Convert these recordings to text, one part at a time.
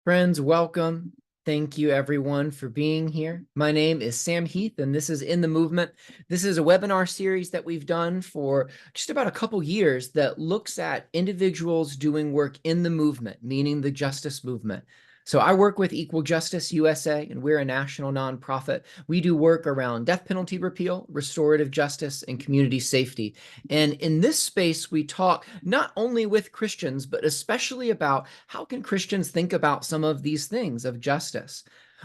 Friends, welcome. Thank you, everyone, for being here. My name is Sam Heath, and this is In the Movement. This is a webinar series that we've done for just about a couple years that looks at individuals doing work in the movement, meaning the justice movement. So I work with Equal Justice USA, and we're a national nonprofit. We do work around death penalty repeal, restorative justice, and community safety. And in this space, we talk not only with Christians, but especially about how can Christians think about some of these things of justice.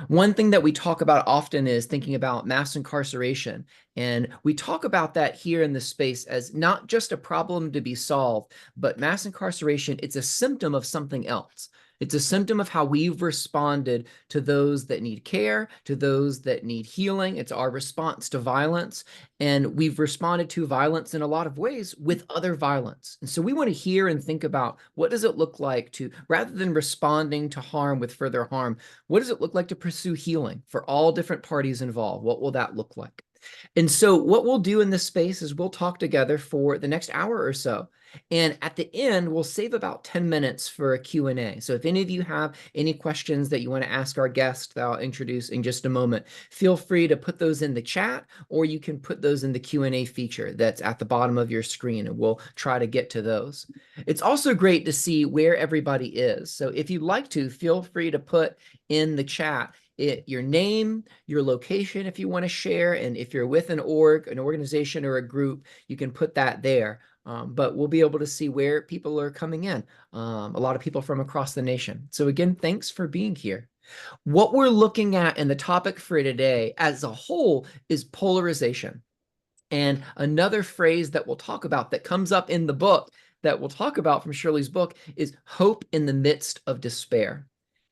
One thing that we talk about often is thinking about mass incarceration. And we talk about that here in this space as not just a problem to be solved, but mass incarceration, it's a symptom of something else. It's a symptom of how we've responded to those that need care, to those that need healing. It's our response to violence. And we've responded to violence in a lot of ways with other violence. And so we want to hear and think about what does it look like to, rather than responding to harm with further harm, what does it look like to pursue healing for all different parties involved? What will that look like? And so what we'll do in this space is we'll talk together for the next hour or so. And at the end, we'll save about 10 minutes for a Q&A. So if any of you have any questions that you want to ask our guest that I'll introduce in just a moment, feel free to put those in the chat, or you can put those in the Q&A feature that's at the bottom of your screen, and we'll try to get to those. It's also great to see where everybody is. So if you'd like to, feel free to put in the chat your name, your location if you want to share, and if you're with an organization or a group, you can put that there. But we'll be able to see where people are coming in. A lot of people from across the nation. So again, thanks for being here. What we're looking at in the topic for today as a whole is polarization. And another phrase that we'll talk about that comes up in the book that we'll talk about from Shirley's book is hope in the midst of despair.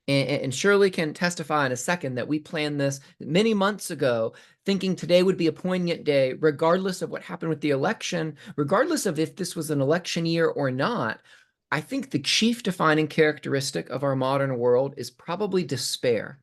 And Shirley can testify in a second that we planned this many months ago, thinking today would be a poignant day, regardless of what happened with the election, regardless of if this was an election year or not. I think the chief defining characteristic of our modern world is probably despair.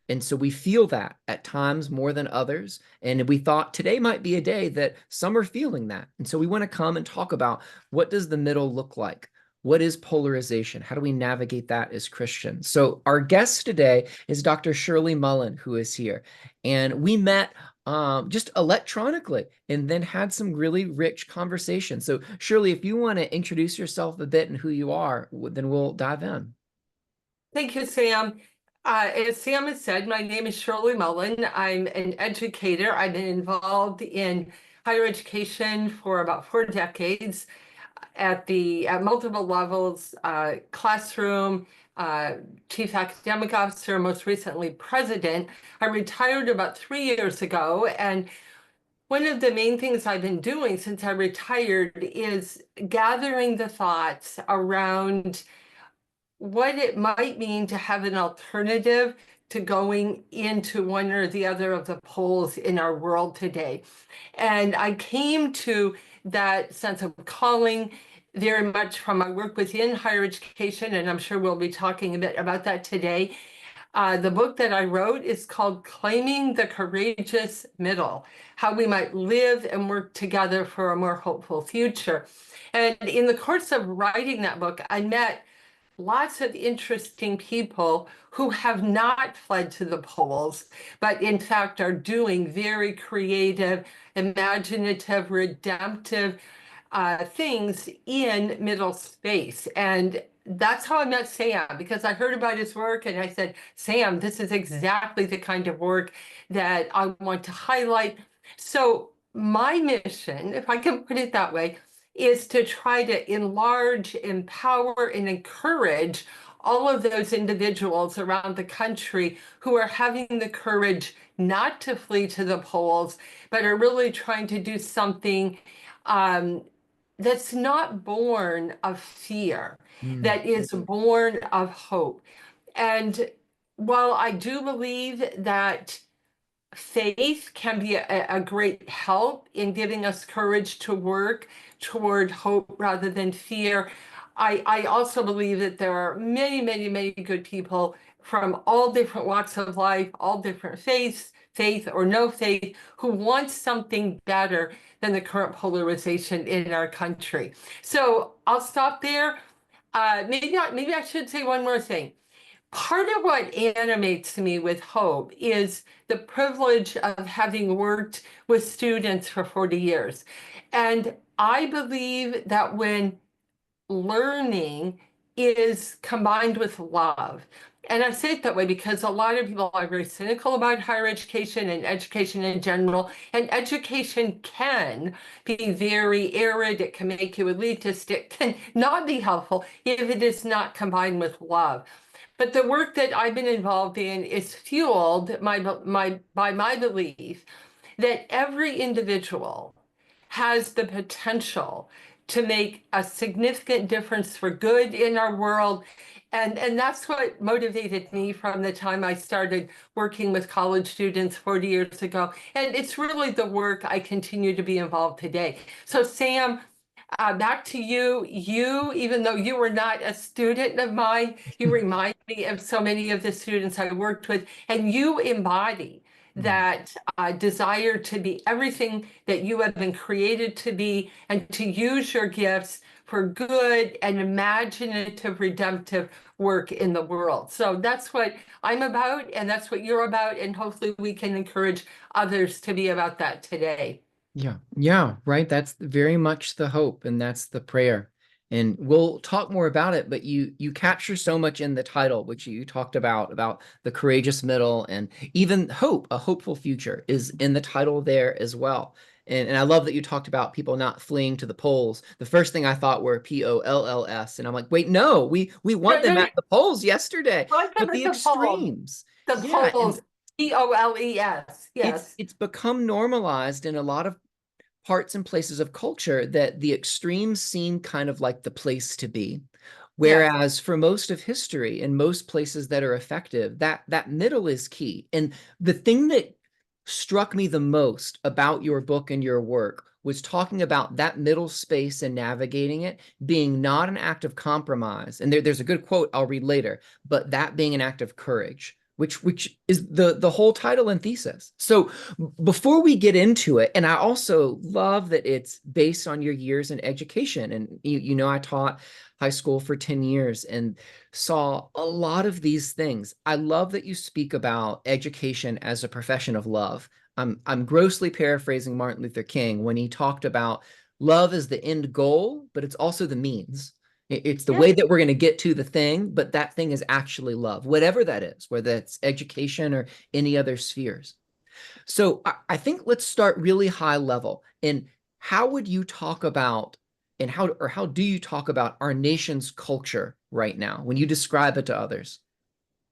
And so we feel that at times more than others. And we thought today might be a day that some are feeling that. And so we want to come and talk about what does the middle look like? What is polarization? How do we navigate that as Christians? So our guest today is Dr. Shirley Mullen, who is here. And we met just electronically and then had some really rich conversation. So Shirley, if you want to introduce yourself a bit and who you are, then we'll dive in. Thank you, Sam. As Sam has said, my name is Shirley Mullen. I'm an educator. I've been involved in higher education for about 4 decades at multiple levels, classroom, chief academic officer, most recently president. I retired about 3 years ago, and one of the main things I've been doing since I retired is gathering the thoughts around what it might mean to have an alternative to going into one or the other of the poles in our world today. And I came to that sense of calling very much from my work within higher education, and I'm sure we'll be talking a bit about that today. The book that I wrote is called Claiming the Courageous Middle, How We Might Live and Work Together for a More Hopeful Future. And in the course of writing that book, I met lots of interesting people who have not fled to the poles, but in fact are doing very creative, imaginative, redemptive things in middle space. And that's how I met Sam, because I heard about his work and I said, Sam, this is exactly the kind of work that I want to highlight. So my mission, if I can put it that way, is to try to enlarge, empower, and encourage all of those individuals around the country who are having the courage not to flee to the poles, but are really trying to do something that's not born of fear, that is born of hope. And while I do believe that faith can be a great help in giving us courage to work toward hope rather than fear, I also believe that there are many, many, many good people from all different walks of life, all different faiths, faith or no faith, who want something better than the current polarization in our country. So I'll stop there. Maybe I should say one more thing. part of what animates me with hope is the privilege of having worked with students for 40 years. And I believe that when learning is combined with love. And I say it that way because a lot of people are very cynical about higher education and education in general. And education can be very arid. It can make you elitist. It can not be helpful if it is not combined with love. But the work that I've been involved in is fueled by my belief that every individual has the potential to make a significant difference for good in our world. And that's what motivated me from the time I started working with college students 40 years ago. And it's really the work I continue to be involved today. So Sam, back to you. You, even though you were not a student of mine, you remind me of so many of the students I worked with, and you embody Mm. that desire to be everything that you have been created to be and to use your gifts for good and imaginative, redemptive work in the world. So that's what I'm about, and that's what you're about, and hopefully we can encourage others to be about that today. Yeah, yeah, right. That's very much the hope, and that's the prayer. And we'll talk more about it, but you capture so much in the title, which you talked about the courageous middle, and even hope, a hopeful future is in the title there as well. And I love that you talked about people not fleeing to the polls. The first thing I thought were POLLS, and I'm like, wait, no, we want No, them no, at the polls yesterday, I but covered the the polls. extremes. The Yeah, and polls, POLES, it's yes. it's become normalized in a lot of parts and places of culture that the extremes seem kind of like the place to be. Yes. Whereas for most of history in most places that are effective, that middle is key. And the thing that struck me the most about your book and your work was talking about that middle space and navigating it being not an act of compromise. And there's a good quote I'll read later, but that being an act of courage, which is the whole title and thesis. So before we get into it, and I also love that it's based on your years in education. And you know, I taught high school for 10 years and saw a lot of these things. I love that you speak about education as a profession of love. I'm grossly paraphrasing Martin Luther King when he talked about love is the end goal, but it's also the means. It's the Yes. way that we're going to get to the thing, but that thing is actually love, whatever that is, whether it's education or any other spheres. So I think let's start really high level. And how would you talk about, and how do you talk about our nation's culture right now when you describe it to others?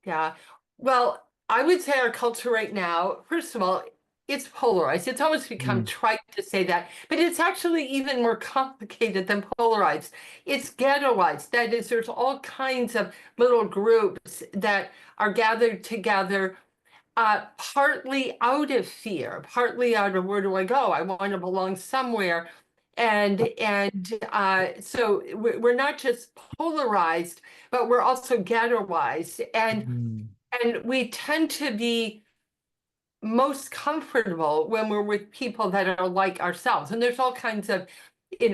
Yeah. Well, I would say our culture right now, first of all, it's polarized. It's almost become Mm, trite to say that, but it's actually even more complicated than polarized. It's ghettoized. That is, there's all kinds of little groups that are gathered together, partly out of fear, partly out of where do I go? I want to belong somewhere. So we're not just polarized, but we're also ghettoized. mm, And we tend to be most comfortable when we're with people that are like ourselves. And there's all kinds of,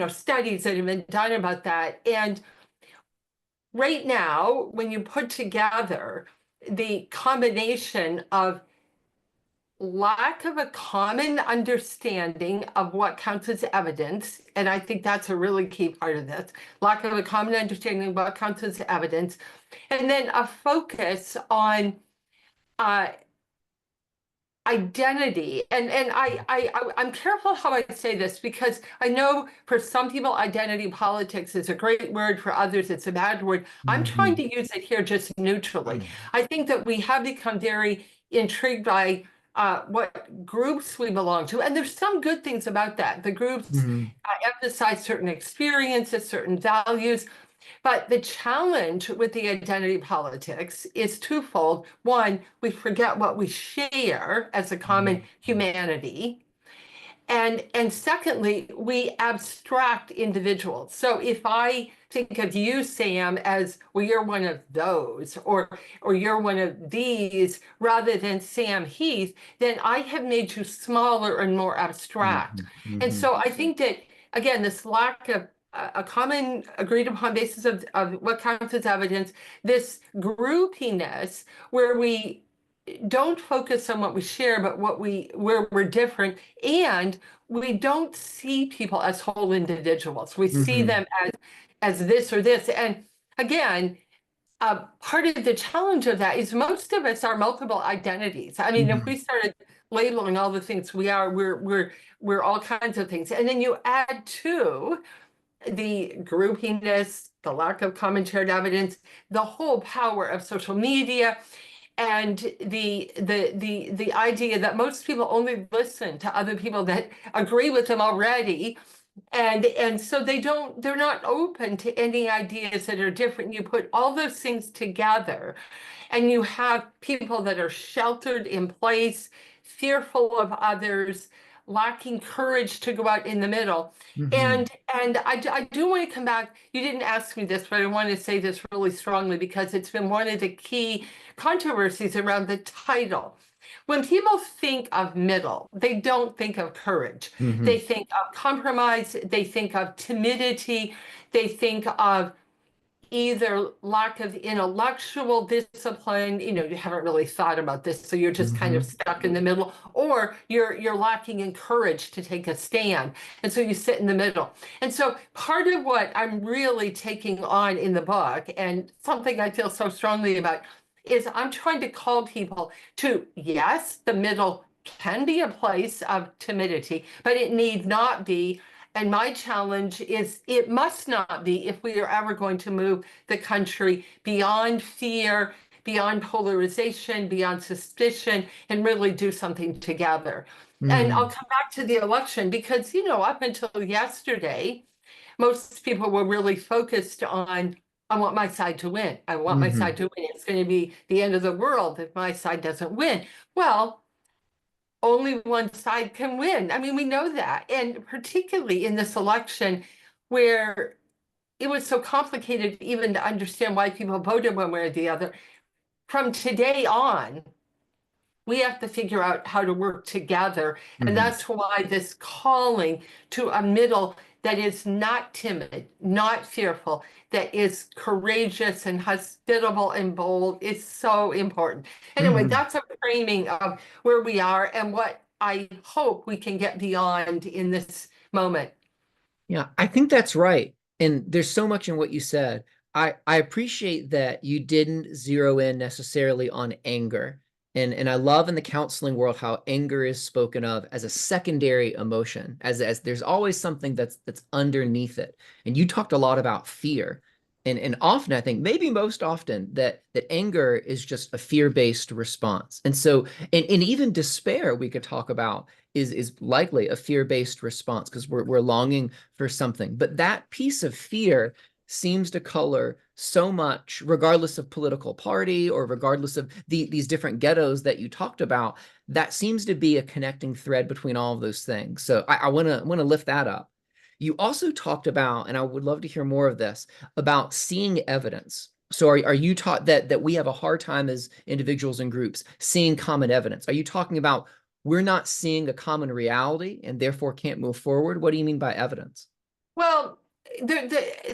studies that have been done about that. And right now, when you put together the combination of lack of a common understanding of what counts as evidence, and I think that's a really key part of this, lack of a common understanding of what counts as evidence, and then a focus on uh, identity. I'm careful how I say this because I know for some people identity politics is a great word, for others it's a bad word. I'm trying mhm, to use it here just neutrally. I think that we have become very intrigued by what groups we belong to, and there's some good things about that. The groups mhm, emphasize certain experiences, certain values. But the challenge with the identity politics is twofold. One, we forget what we share as a common mhm, humanity. And secondly, we abstract individuals. So if I think of you, Sam, as, well, you're one of those, or you're one of these, rather than Sam Heath, then I have made you smaller and more abstract. mhm, And mhm, so I think that, again, this lack of a common agreed upon basis of what counts as evidence, this groupiness where we don't focus on what we share, but where we're different, and we don't see people as whole individuals. We see Mm-hmm. them as this or this. And again, part of the challenge of that is most of us are multiple identities. I mean, if Mm-hmm. we started labeling all the things we are, we're all kinds of things. And then you add to the groupiness, the lack of common shared evidence, the whole power of social media, and the idea that most people only listen to other people that agree with them already, and so they're not open to any ideas that are different. You put all those things together and you have people that are sheltered in place, fearful of others, lacking courage to go out in the middle. Mm-hmm. And I do want to come back. You didn't ask me this, but I want to say this really strongly because it's been one of the key controversies around the title. When people think of middle, they don't think of courage. Mm-hmm. They think of compromise, they think of timidity, they think of either lack of intellectual discipline, you haven't really thought about this, so you're just kind of Mm-hmm. stuck in the middle, or you're lacking in courage to take a stand. And so you sit in the middle. And so part of what I'm really taking on in the book, and something I feel so strongly about, is I'm trying to call people to, yes, the middle can be a place of timidity, but it need not be. And my challenge is it must not be if we are ever going to move the country beyond fear, beyond polarization, beyond suspicion, and really do something together. And I'll Mm-hmm. come back to the election because, up until yesterday, most people were really focused on, I want my side to win. I want my Mm-hmm. side to win. It's going to be the end of the world if my side doesn't win. Well, only one side can win. I mean, we know that. And particularly in this election where it was so complicated even to understand why people voted one way or the other. From today on, we have to figure out how to work together. And Mm-hmm. that's why this calling to a middle that is not timid, not fearful, that is courageous and hospitable and bold is so important. Anyway, Mm-hmm. that's a framing of where we are and what I hope we can get beyond in this moment. Yeah, I think that's right. And there's so much in what you said. I appreciate that you didn't zero in necessarily on anger. And I love in the counseling world how anger is spoken of as a secondary emotion, as there's always something that's underneath it. And you talked a lot about fear. And often I think maybe most often that anger is just a fear-based response. And so and even despair we could talk about is likely a fear-based response because we're longing for something. But that piece of fear seems to color so much, regardless of political party or regardless of these different ghettos that you talked about. That seems to be a connecting thread between all of those things. So I want to lift that up. You also talked about, and I would love to hear more of this, about seeing evidence. So are you taught that we have a hard time as individuals and groups seeing common evidence? Are you talking about we're not seeing a common reality and therefore can't move forward? What do you mean by evidence? Well,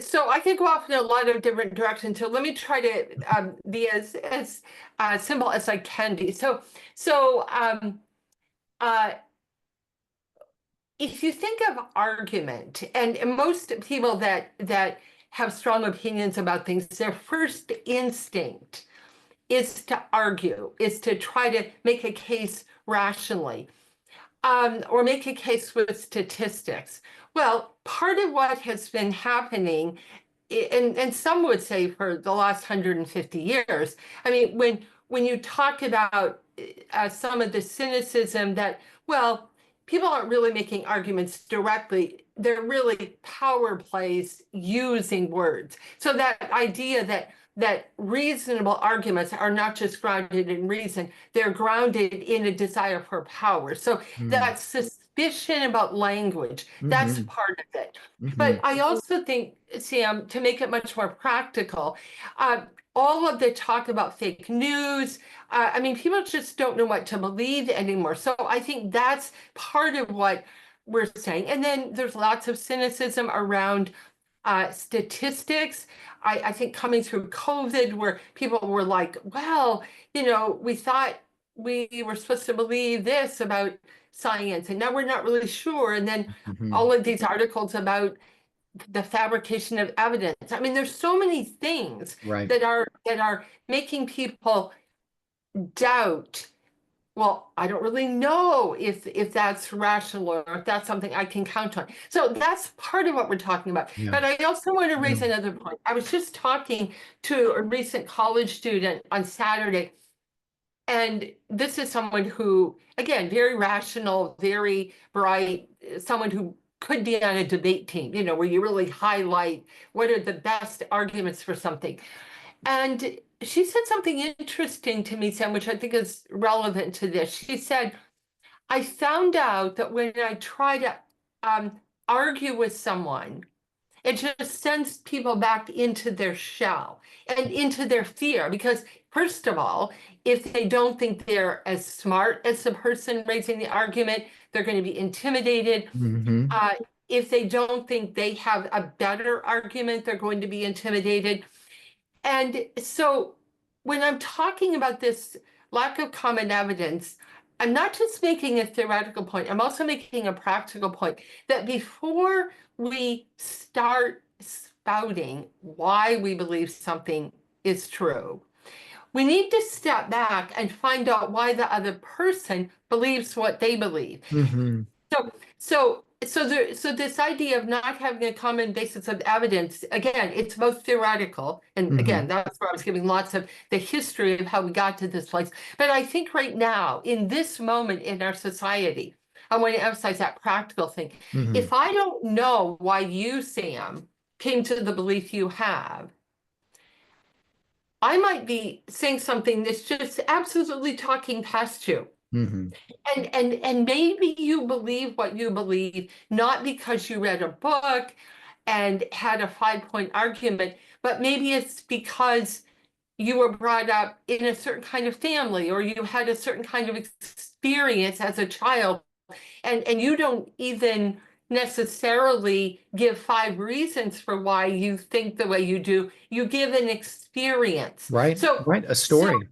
so I could go off in a lot of different directions. So let me try to be as simple as I can be. So uh, if you think of argument, and most people that have strong opinions about things, their first instinct is to argue, is to try to make a case rationally, or make a case with statistics. Well, part of what has been happening, and some would say for the last 150 years, I mean, when you talk about some of the cynicism that, well, people aren't really making arguments directly, they're really power plays using words. So that idea that reasonable arguments are not just grounded in reason, they're grounded in a desire for power. So Mm-hmm. that suspicion about language, that's Mm-hmm. part of it. Mm-hmm. But I also think, Sam, to make it much more practical, uh, all of the talk about fake news, I mean, people just don't know what to believe anymore. So I think that's part of what we're saying. And then there's lots of cynicism around statistics. I think coming through COVID, where people were like, well, we thought we were supposed to believe this about science, and now we're not really sure. And then Mhm. all of these articles about the fabrication of evidence. I mean, there's so many things Right. that are making people doubt. Well, I don't really know if that's rational or if that's something I can count on. So that's part of what we're talking about. Yeah. But I also want to raise Yeah. another point. I was just talking to a recent college student on Saturday, and this is someone who, again, very rational, very bright, someone who could be on a debate team, where you really highlight what are the best arguments for something. And she said something interesting to me, Sam, which I think is relevant to this. She said, I found out that when I try to argue with someone, it just sends people back into their shell and into their fear. Because, first of all, if they don't think they're as smart as the person raising the argument, they're going to be intimidated. Hmm. Uh, if they don't think they have a better argument, they're going to be intimidated. And so when I'm talking about this lack of common evidence, I'm not just making a theoretical point, I'm also making a practical point that before we start spouting why we believe something is true, we need to step back and find out why the other person believes what they believe. Hmm. So, so this idea of not having a common basis of evidence, again, it's both theoretical, and again, Hmm. that's where I was giving lots of the history of how we got to this place. But I think right now, in this moment in our society, I want to emphasize that practical thing. Hmm. If I don't know why you, Sam, came to the belief you have, I might be saying something that's just absolutely talking past you. Hmm. And maybe you believe what you believe, not because you read a book and had a 5-point argument, but maybe it's because you were brought up in a certain kind of family or you had a certain kind of experience as a child, and you don't even necessarily give 5 reasons for why you think the way you do. You give an experience. Right. So Right. A so story.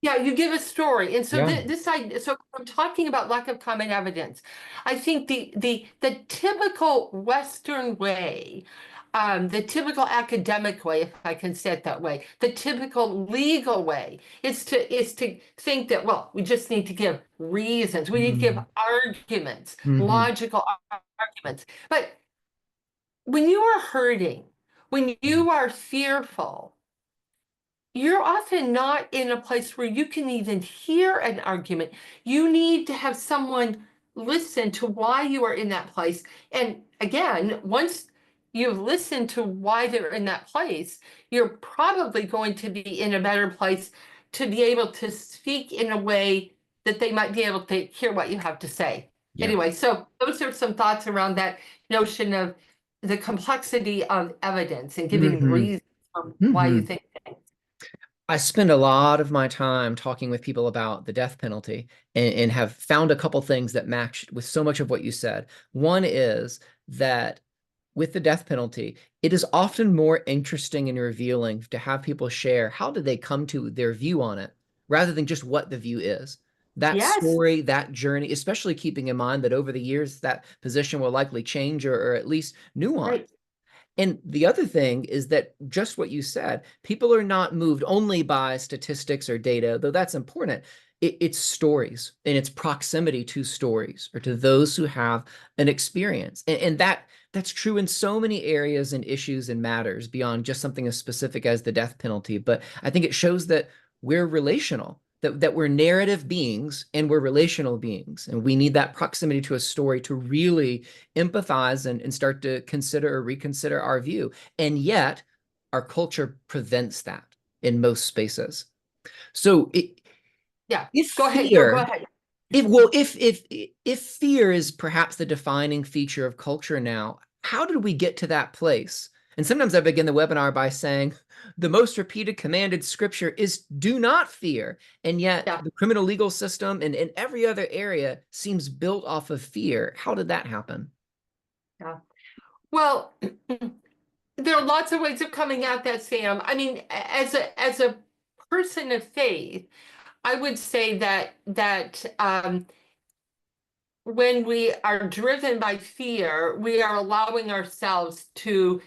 yeah, you give a story. And so Yeah. this idea, so I'm talking about lack of common evidence. I think the typical Western way, the typical academic way, if I can say it that way, the typical legal way is to think that, well, we just need to give reasons. We need to give arguments, Hmm. logical arguments. But when you are hurting, when you are fearful, you're often not in a place where you can even hear an argument. You need to have someone listen to why you are in that place. And again, once you've listened to why they're in that place, you're probably going to be in a better place to be able to speak in a way that they might be able to hear what you have to say. Yeah. Anyway, so those are some thoughts around that notion of the complexity of evidence and giving Hmm. reasons for why you Hmm. think things. I spend a lot of my time talking with people about the death penalty and have found a couple things that match with so much of what you said. One is that with the death penalty, it is often more interesting and revealing to have people share how did they come to their view on it rather than just what the view is. That Yes, story, that journey, especially keeping in mind that over the years that position will likely change or at least nuance. right. And the other thing is that just what you said, people are not moved only by statistics or data, though that's important. It's stories and it's proximity to stories or to those who have an experience. And that's true in so many areas and issues and matters beyond just something as specific as the death penalty. But I think it shows that we're relational, that we're narrative beings and we're relational beings. And we need that proximity to a story to really empathize and start to consider or reconsider our view. And yet, our culture prevents that in most spaces. So, Yeah, if go ahead. No, go fear, ahead. if fear is perhaps the defining feature of culture now, how did we get to that place? And sometimes I begin the webinar by saying the most repeated command in scripture is do not fear. And yet Yeah, the criminal legal system and every other area seems built off of fear. How did that happen? yeah. Well, lots of ways of coming at that, Sam. I mean, as a person of faith, I would say that when we are driven by fear, we are allowing ourselves to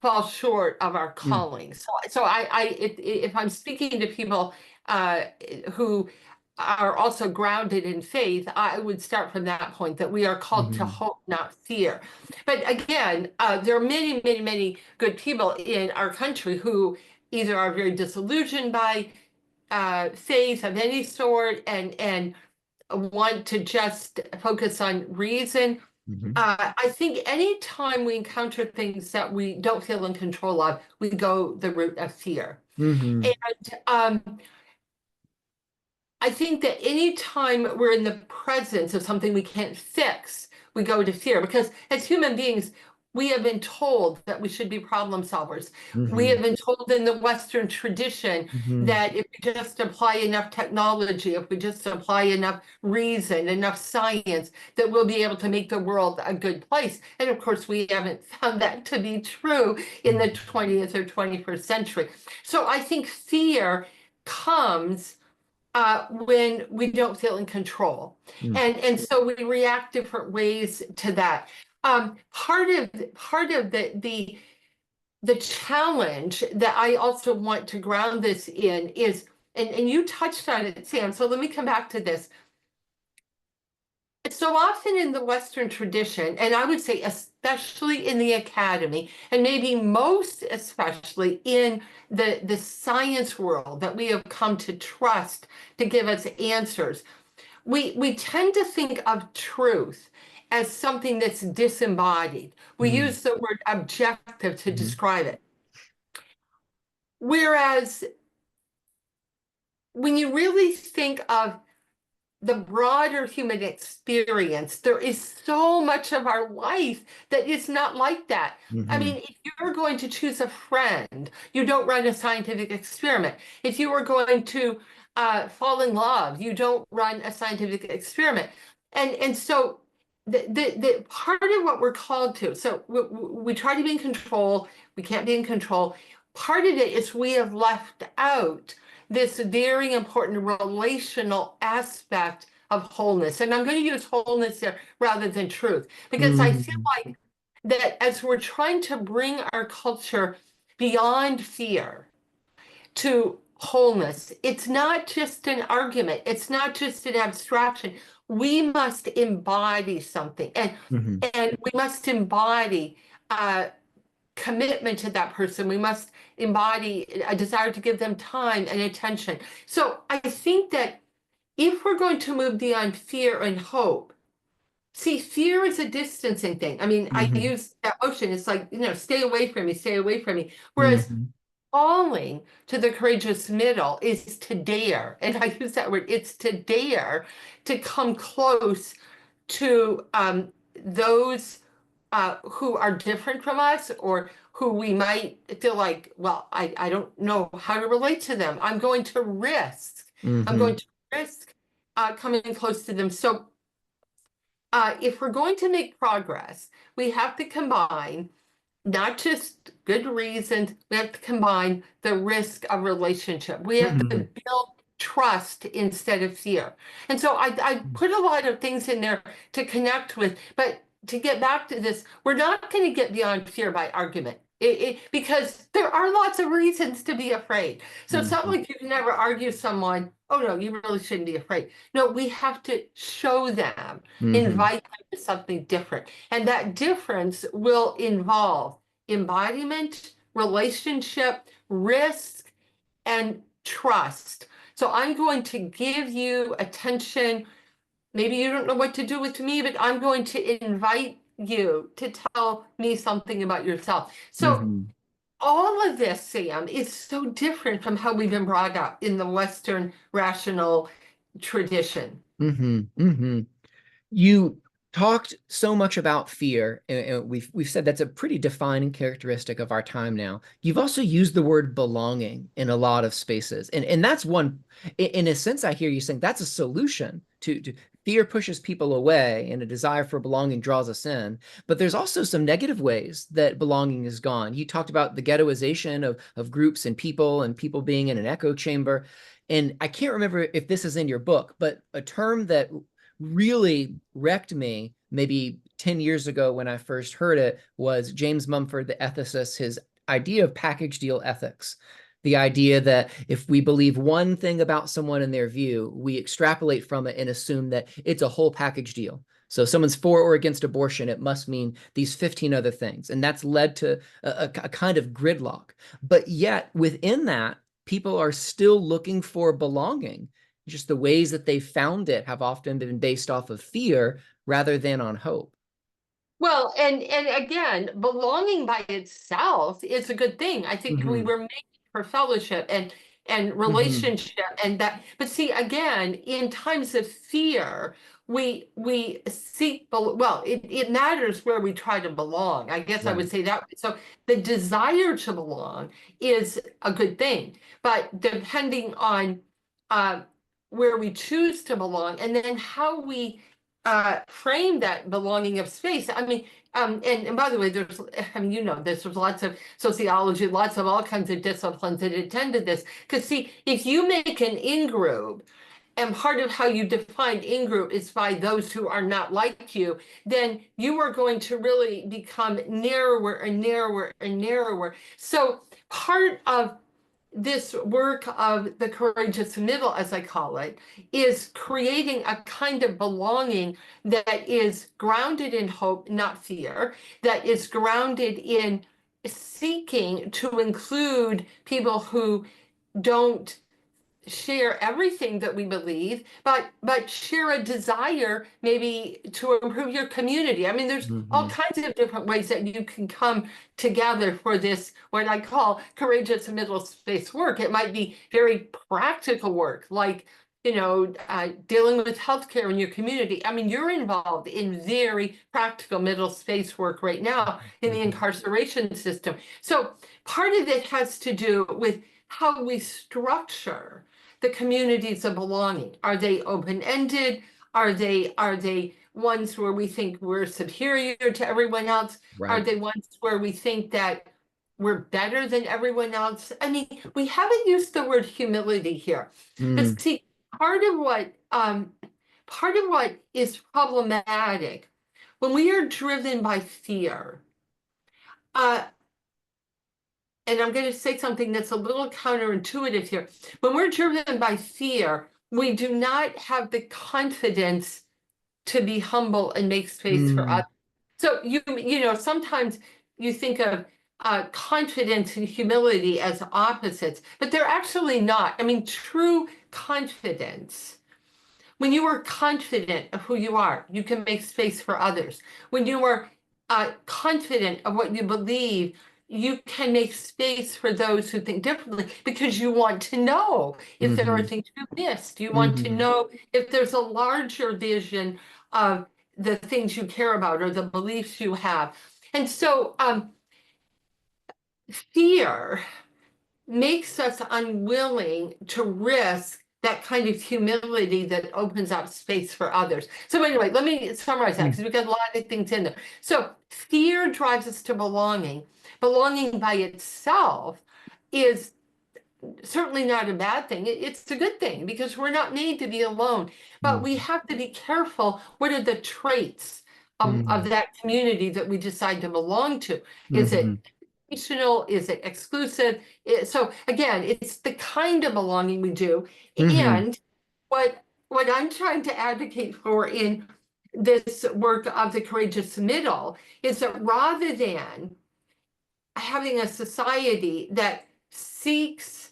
fall short of our Mm, calling. So if I'm speaking to people uh, who are also grounded in faith, I would start from that point that we are called to mhm, hope, not fear. But again, there are many, many, many good people in our country who either are very disillusioned by faith of any sort and want to just focus on reason. mhm, I think anytime we encounter things that we don't feel in control of, we go the route of fear. mhm, And I think that anytime we're in the presence of something we can't fix, we go to fear because as human beings, we have been told that we should be problem solvers. We mhm, have been told in the Western tradition mhm, that if we just apply enough technology, if we just apply enough reason, enough science, that we'll be able to make the world a good place. And of course, we haven't found that to be true in the mhm, 20th or 21st century. So I think fear comes when we don't feel in control. mhm, And so we react different ways to that. Part of the challenge that I also want to ground this in is, and you touched on it, Sam, so let me come back to this. So often in the Western tradition, and I would say especially in the academy, and maybe most especially in the science world that we have come to trust to give us answers, we tend to think of truth as something that's disembodied. We mhm, use the word objective to mhm, describe it. Whereas when you really think of the broader human experience, there is so much of our life that is not like that. I mhm, mean, if you're going to choose a friend, you don't run a scientific experiment. If you are going to fall in love, you don't run a scientific experiment. And so the part of what we're called to, so we try to be in control, we can't be in control. Part of it is we have left out this very important relational aspect of wholeness. And I'm going to use wholeness there rather than truth, because I feel mhm, like that as we're trying to bring our culture beyond fear to wholeness, it's not just an argument, it's not just an abstraction. We must embody something, mhm, and we must embody uh, commitment to that person. We must embody a desire to give them time and attention. So I think that if we're going to move beyond fear and hope, see, fear is a distancing thing. I mean, I mhm, use that motion. It's like, stay away from me, stay away from me. Whereas mhm, calling to the courageous middle is to dare. And I use that word, it's to dare to come close to those who are different from us or who we might feel like, well, I don't know how to relate to them. I'm going mhm, to risk coming close to them. So if we're going to make progress, we have to combine not just good reasons, we have to combine the risk of relationship. We have to mhm, build trust instead of fear. And so I put a lot of things in there to connect with, but to get back to this, we're not going to get beyond fear by argument. Because there are lots of reasons to be afraid. So it's not mhm, like you can never argue someone, oh no, you really shouldn't be afraid. No, we have to show them, mhm, invite them to something different. And that difference will involve embodiment, relationship, risk, and trust. So I'm going to give you attention. Maybe you don't know what to do with me, but I'm going to invite you to tell me something about yourself. So mhm, all of this, Sam, is so different from how we've been brought up in the Western rational tradition. mhm, mhm. You talked so much about fear, and we've said that's a pretty defining characteristic of our time now. You've also used the word belonging in a lot of spaces, and that's one, in a sense, I hear you saying that's a solution to fear pushes people away and a desire for belonging draws us in. But there's also some negative ways that belonging is gone. You talked about the ghettoization of groups and people being in an echo chamber. And I can't remember if this is in your book, but a term that really wrecked me maybe 10 years ago when I first heard it was James Mumford, the ethicist, his idea of package deal ethics. The idea that if we believe one thing about someone in their view, we extrapolate from it and assume that it's a whole package deal. So if someone's for or against abortion, it must mean these 15 other things. And that's led to a kind of gridlock. But yet within that, people are still looking for belonging. Just the ways that they found it have often been based off of fear rather than on hope. Well, and again, belonging by itself is a good thing. I think we Mm-hmm. were made for fellowship and Mm-hmm. relationship and that. But see, again, in times of fear, we seek. Well, it matters where we try to belong. I guess I Right. would say that. So the desire to belong is a good thing, but depending on uh, where we choose to belong, and then how we frame that belonging of space. I mean, and by the way, I mean, there's lots of sociology, lots of all kinds of disciplines that attend to this. Because see, if you make an in-group, and part of how you define in-group is by those who are not like you, then you are going to really become narrower and narrower and narrower. So part of this work of the courageous middle, as I call it, is creating a kind of belonging that is grounded in hope, not fear, that is grounded in seeking to include people who don't share everything that we believe, but share a desire maybe to improve your community. I mean, there's all Mm-hmm. kinds of different ways that you can come together for this, what I call courageous middle space work. It might be very practical work, like dealing with healthcare in your community. I mean, you're involved in very practical middle space work right now in the Mm-hmm. incarceration system. So part of it has to do with how we structure the communities of belonging. Are they open-ended? Are they ones where we think we're superior to everyone else? Are Right. they ones where we think that we're better than everyone else? I mean, we haven't used the word humility here. But Mm. see, part of what is problematic when we are driven by fear, uh, and I'm going to say something that's a little counterintuitive here. When we're driven by fear, we do not have the confidence to be humble and make space for Mm. others. So sometimes you think of confidence and humility as opposites, but they're actually not. I mean, true confidence. When you are confident of who you are, you can make space for others. When you are confident of what you believe, you can make space for those who think differently because you want to know if there are Mm-hmm. things you missed. You want to Mm-hmm. know if there's a larger vision of the things you care about or the beliefs you have. And so fear makes us unwilling to risk that kind of humility that opens up space for others. So anyway, let me summarize that because we've got a lot of things in there. So fear drives us to belonging. Belonging by itself is certainly not a bad thing. It's a good thing because we're not made to be alone. But we Mm-hmm. have to be careful. What are the traits of that community that we decide to belong to? Is Mm-hmm. it relational? Is it exclusive? So again, it's the kind of belonging we do. Mm-hmm. And what I'm trying to advocate for in this work of the courageous middle is that rather than having a society that seeks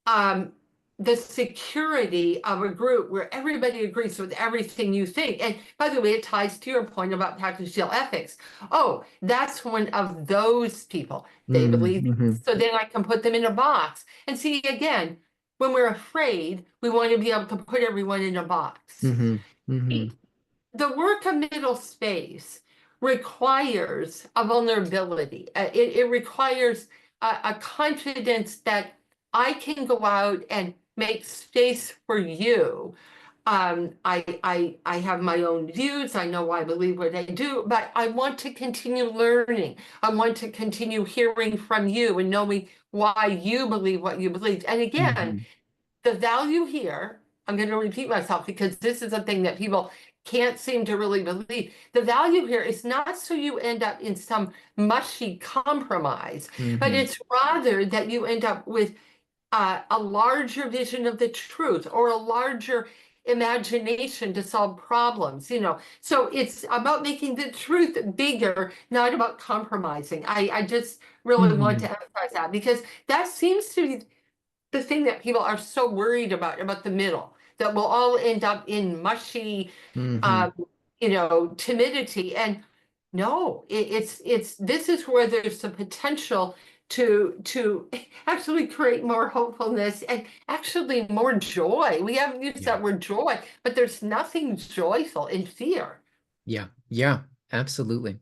um, the security of a group where everybody agrees with everything you think. And by the way, it ties to your point about package deal ethics. Oh, that's one of those people. They believe Mm-hmm. this, so then I can put them in a box. And see, again, when we're afraid, we want to be able to put everyone in a box. Mm-hmm. Mm-hmm. The work of middle space requires a vulnerability. It requires a confidence that I can go out and make space for you I have my own views. I know I believe what I do, but I want to continue learning. I want to continue hearing from you and knowing why you believe what you believe. And again, Mhm. the value here, I'm going to repeat myself because this is a thing that people can't seem to really believe. The value here is not so you end up in some mushy compromise, but Mhm. it's rather that you end up with a larger vision of the truth or a larger imagination to solve problems, you know. So it's about making the truth bigger, not about compromising. I just really want to Mhm. emphasize that because that seems to be the thing that people are so worried about the middle, that we'll all end up in mushy, Mhm. um, timidity. And no, it's this is where there's the potential to actually create more hopefulness and actually more joy. We haven't used Yeah. that word joy, but there's nothing joyful in fear. Yeah. Yeah. Absolutely.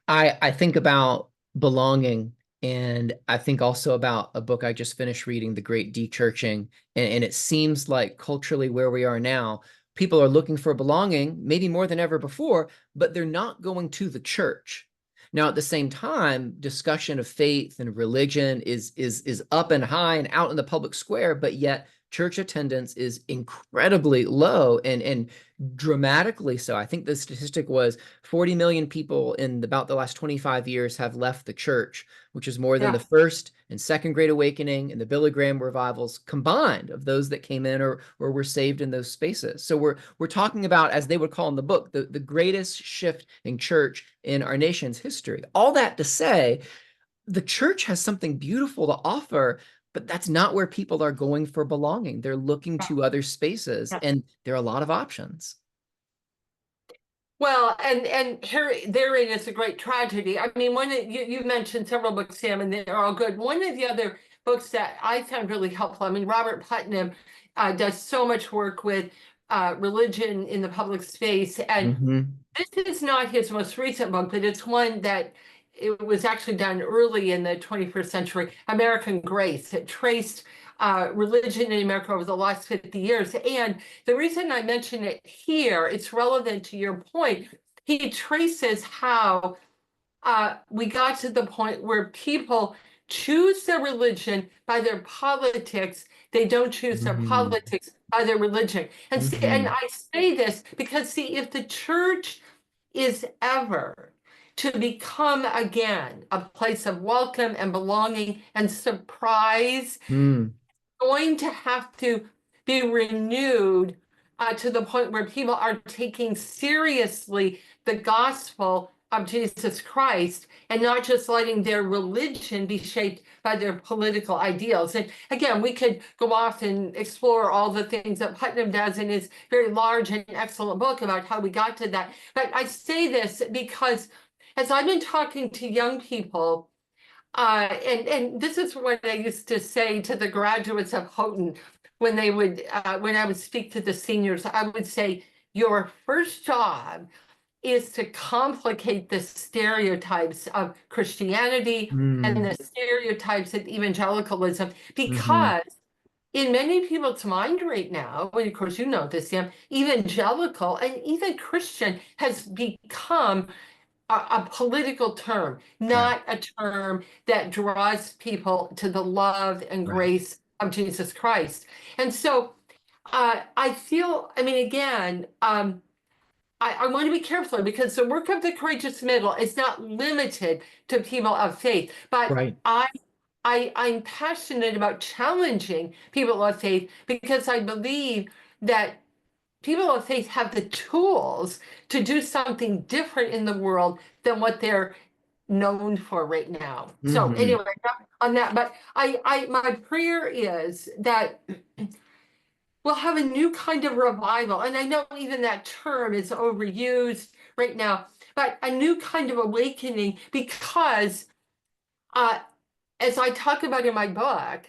I think about belonging, and I think also about a book I just finished reading, The Great Dechurching. And it seems like culturally where we are now, people are looking for belonging, maybe more than ever before, but they're not going to the church. Now, at the same time, discussion of faith and religion is up and high and out in the public square, but yet church attendance is incredibly low and dramatically so. I think the statistic was 40 million people in about the last 25 years have left the church, which is more than the Yeah. first and second Great Awakening and the Billy Graham revivals combined of those that came in or were saved in those spaces. So we're talking about, as they would call in the book, the greatest shift in church in our nation's history. All that to say, the church has something beautiful to offer, but that's not where people are going for belonging. They're looking to other spaces, Yeah. and there are a lot of options. Well, and here therein is a great tragedy. I mean, you mentioned several books, Sam, and they're all good. One of the other books that I found really helpful. I mean, Robert Putnam does so much work with religion in the public space, and Hmm. this is not his most recent book, but it's one that it was actually done early in the 21st century, American Grace. It traced religion in America over the last 50 years. And the reason I mention it here, it's relevant to your point. He traces how we got to the point where people choose their religion by their politics. They don't choose their Hmm. politics by their religion. And see, and Hmm. I say this because see, if the church is ever to become again a place of welcome and belonging and surprise, Mm. going to have to be renewed to the point where people are taking seriously the gospel of Jesus Christ and not just letting their religion be shaped by their political ideals. And again, we could go off and explore all the things that Putnam does in his very large and excellent book about how we got to that. But I say this because as I've been talking to young people, and this is what I used to say to the graduates of Houghton when I would speak to the seniors, I would say, your first job is to complicate the stereotypes of Christianity and Mm. the stereotypes of evangelicalism, Hmm. because in many people's mind right now, and of course you know this, Sam, evangelical and even Christian has become a political term, Right. not a term that draws people to the love and Right. grace of Jesus Christ. And so I feel, I mean, again, I want to be careful because the work of the courageous middle is not limited to people of faith, but Right. I'm passionate about challenging people of faith because I believe that people of faith have the tools to do something different in the world than what they're known for right now. So Hmm. anyway, on that, but my prayer is that we'll have a new kind of revival. And I know even that term is overused right now, but a new kind of awakening because uh, as I talk about in my book,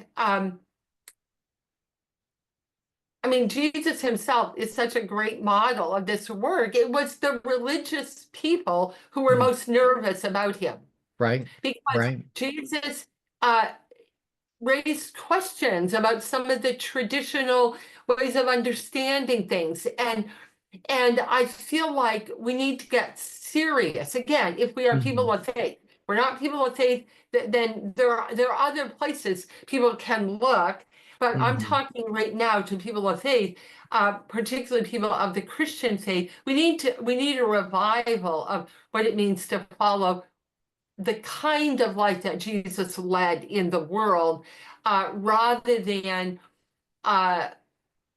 I mean, Jesus himself is such a great model of this work. It was the religious people who were Mm. most nervous about him Right. because Right. Jesus uh, raised questions about some of the traditional ways of understanding things. And I feel like we need to get serious. Again, if we are people Mhm. of faith, we're not people of faith, then there are other places people can look. But I'm Mhm. talking right now to people of faith, particularly people of the Christian faith. We need a revival of what it means to follow the kind of life that Jesus led in the world, rather than uh,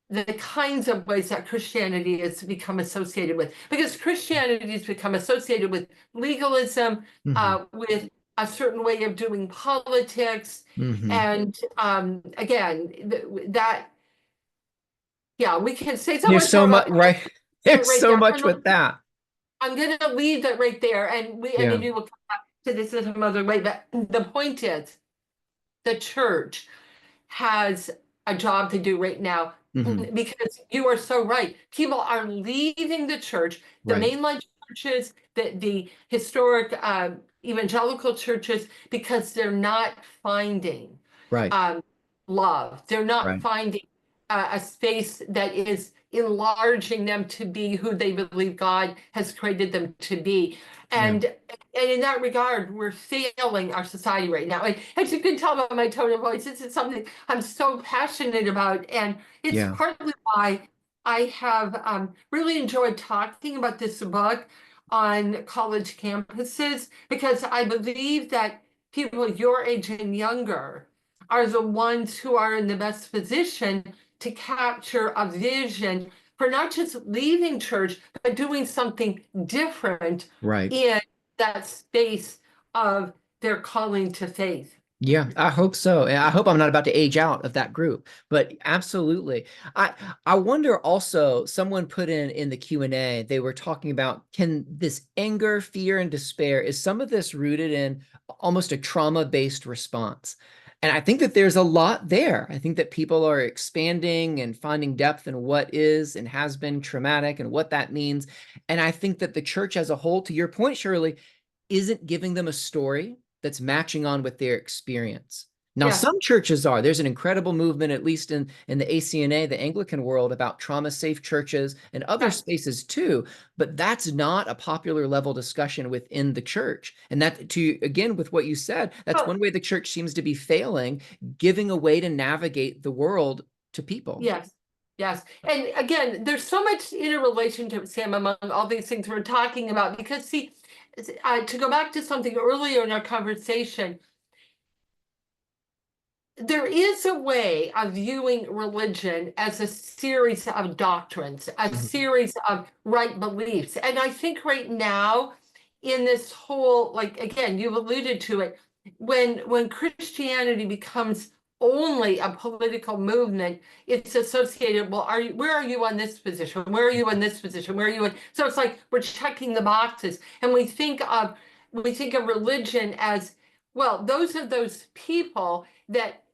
the kinds of ways that Christianity has become associated with. Because Christianity has become associated with legalism, Mhm. with a certain way of doing politics. Mhm. And again, that, yeah, we can say so There's much so more much, about that. right? There's Right so there. much with that. I'm going to leave that right there. And Yeah. maybe we'll come back to this in some other way. But the point is, the church has a job to do right now, Mhm. because you are so right. People are leaving the church, the Right. mainline churches, the historic evangelical churches, because they're not finding Right. um, love. They're not Right. finding a space that is enlarging them to be who they believe God has created them to be. Yeah. And in that regard, we're failing our society right now. And as you can tell by my tone of voice, this is something I'm so passionate about. And it's Yeah. partly why I have really enjoyed talking about this book on college campuses, because I believe that people your age and younger are the ones who are in the best position to capture a vision for not just leaving church, but doing something different Right. in that space of their calling to faith. Yeah, I hope so. And I hope I'm not about to age out of that group, but absolutely. I wonder also, someone put in the Q&A, they were talking about, can this anger, fear, and despair, is some of this rooted in almost a trauma-based response? And I think that there's a lot there. I think that people are expanding and finding depth in what is and has been traumatic and what that means. And I think that the church as a whole, to your point, Shirley, isn't giving them a story that's matching on with their experience. Now, Yes. some churches are. There's an incredible movement, at least in the ACNA, the Anglican world, about trauma-safe churches and other Yes. spaces too. But that's not a popular level discussion within the church. And that, to again, with what you said, that's Well, one way the church seems to be failing, giving a way to navigate the world to people. yes. Yes. And again, there's so much interrelationship, Sam, among all these things we're talking about, because see, to go back to something earlier in our conversation, there is a way of viewing religion as a series of doctrines, a Mhm. series of right beliefs. And I think right now, in this whole, like, again, you've alluded to it, when Christianity becomes only a political movement, it's associated, well, where are you on this position? Where are you in this position? Where are you in? So it's like we're checking the boxes. And we think of religion as, well, those are those people that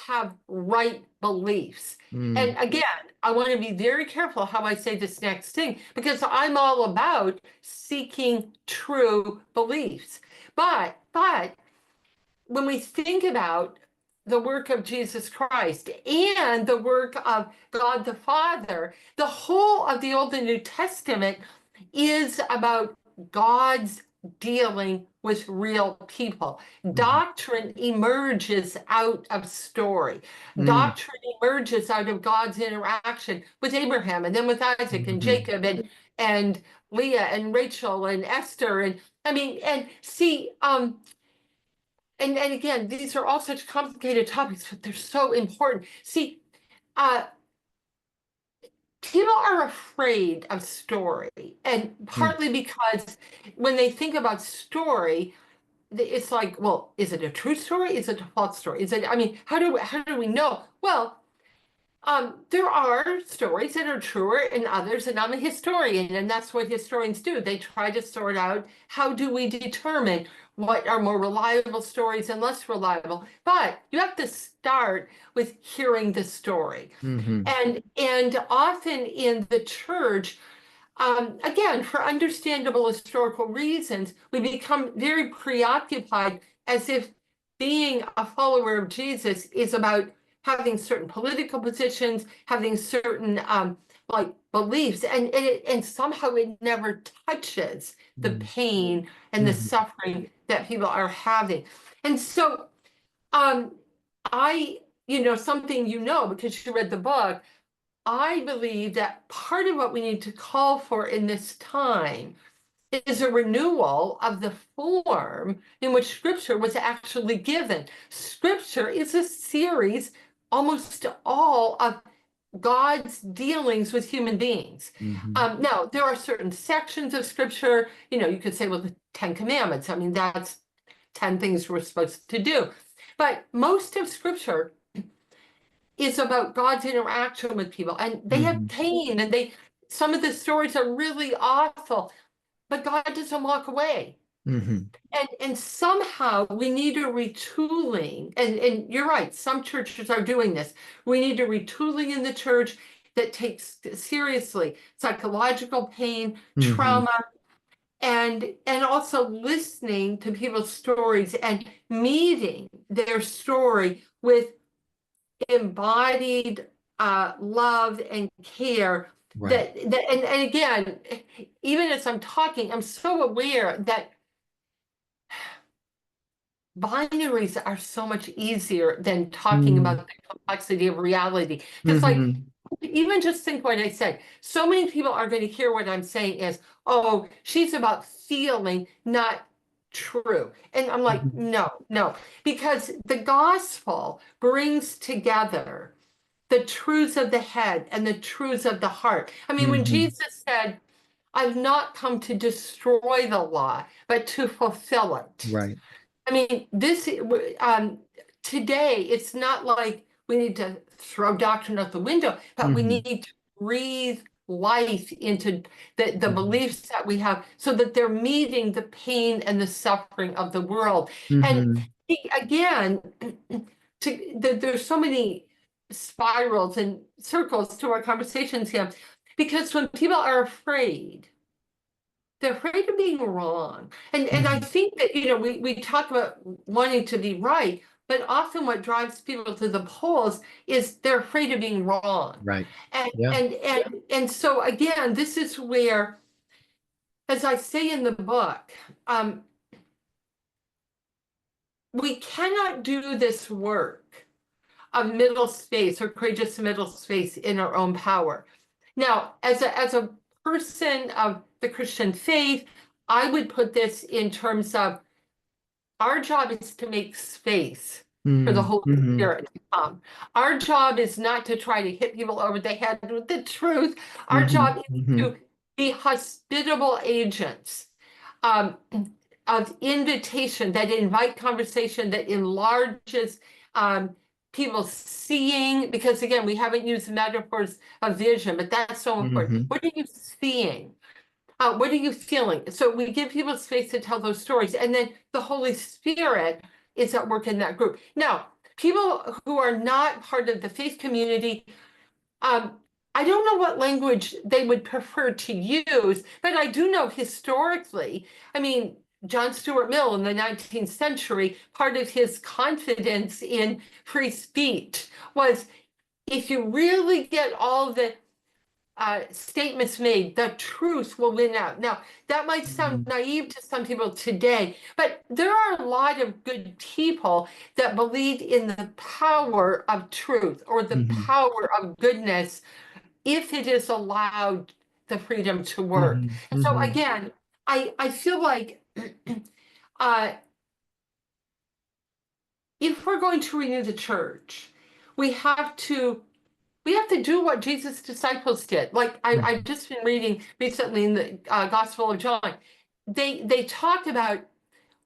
have right beliefs. Mm. And again, I want to be very careful how I say this next thing, because I'm all about seeking true beliefs. But when we think about the work of Jesus Christ and the work of God the Father, the whole of the Old and New Testament is about God's dealing with real people. Mhm. Doctrine emerges out of story. Mm. Doctrine emerges out of God's interaction with Abraham and then with Isaac and Mhm. Jacob and Leah and Rachel and Esther. And I mean, and see, and again, these are all such complicated topics, but they're so important. See, uh, people are afraid of story, and Mm. partly because when they think about story, it's like, well, is it a true story? Is it a false story? Is it? I mean, how do we know? Well, there are stories that are truer and others, and I'm a historian, and that's what historians do. They try to sort out, how do we determine what are more reliable stories and less reliable. But you have to start with hearing the story. Mhm. And often in the church, again, for understandable historical reasons, we become very preoccupied, as if being a follower of Jesus is about having certain political positions, having certain like beliefs, and somehow it never touches the Mm. pain and the Mhm. suffering that people are having. And so um I, something because you read the book, I believe that part of what we need to call for in this time is a renewal of the form in which scripture was actually given. Scripture is a series, almost all of God's dealings with human beings. Mhm. Now, there are certain sections of scripture, you could say, well, the Ten Commandments. I mean, that's 10 things we're supposed to do. But most of scripture is about God's interaction with people, and they have Mhm. pain, and some of the stories are really awful, but God doesn't walk away. Mhm. And somehow we need a retooling, and you're right, some churches are doing this. We need a retooling in the church that takes seriously psychological pain, Mhm. trauma, and also listening to people's stories and meeting their story with embodied love and care. Right. And again, even as I'm talking, I'm so aware that binaries are so much easier than talking Mm. about the complexity of reality. Because, like, Mhm. even just think what I said. So many people are going to hear what I'm saying as, oh, she's about feeling, not true. And I'm like, Mhm. no, no, because the gospel brings together the truths of the head and the truths of the heart. I mean, when Mhm. Jesus said, I've not come to destroy the law, but to fulfill it. Right. I mean, today, it's not like we need to throw doctrine out the window, but we Mhm. need to breathe life into the Mhm. beliefs that we have so that they're meeting the pain and the suffering of the world. And Mhm. again, there's so many spirals and circles to our conversations here because when people are afraid, they're afraid of being wrong. And I Mhm. think that, we talk about wanting to be right, but often what drives people to the polls is they're afraid of being wrong. Right. And Yeah. and so again, this is where, as I say in the book, we cannot do this work of middle space or courageous middle space in our own power. Now, as a person of the Christian faith, I would put this in terms of our job is to make space for the Mm. Holy Mhm. Spirit to come. Our job is not to try to hit people over the head with the truth. Our job Mhm. is Mhm. to be hospitable agents um, of invitation that invite conversation, that enlarges people seeing, because again, we haven't used metaphors of vision, but that's so important. Mhm. What are you seeing? What are you feeling? So we give people space to tell those stories, and then the Holy Spirit is at work in that group. Now, people who are not part of the faith community, um, I don't know what language they would prefer to use, but I do know historically, I mean, John Stuart Mill in the 19th century, part of his confidence in free speech was if you really get all the statements made, the truth will win out. Now, that might sound Mhm. naive to some people today, but there are a lot of good people that believe in the power of truth or the Mhm. power of goodness if it is allowed the freedom to work. Mhm. And so Mhm. again, I feel like uh, if we're going to renew the church, we have to we have to do what Jesus' disciples did. Like I've Mhm. just been reading recently in the Gospel of John. They talk about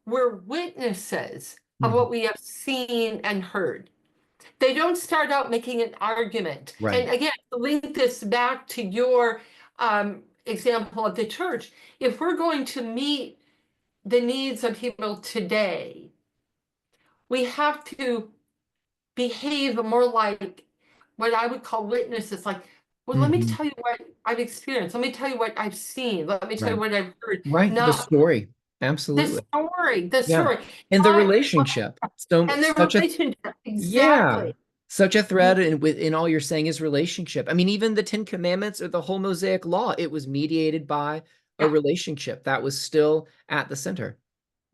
we're witnesses of Mhm. what we have seen and heard. They don't start out making an argument. Right. And again, to link this back to your example of the church, if we're going to meet the needs of people today, we have to behave more like what I would call witnesses, like, well, let me Mhm. tell you what I've experienced. Let me tell you what I've seen. Let me tell you Right. what I've heard. Right. The Not, story. Absolutely. The Yeah. story, And the not, relationship. So and the such a relationship, yeah. exactly. Such a thread in all you're saying is relationship. I mean, even the Ten Commandments or the whole Mosaic Law, it was mediated by a Yeah. relationship that was still at the center.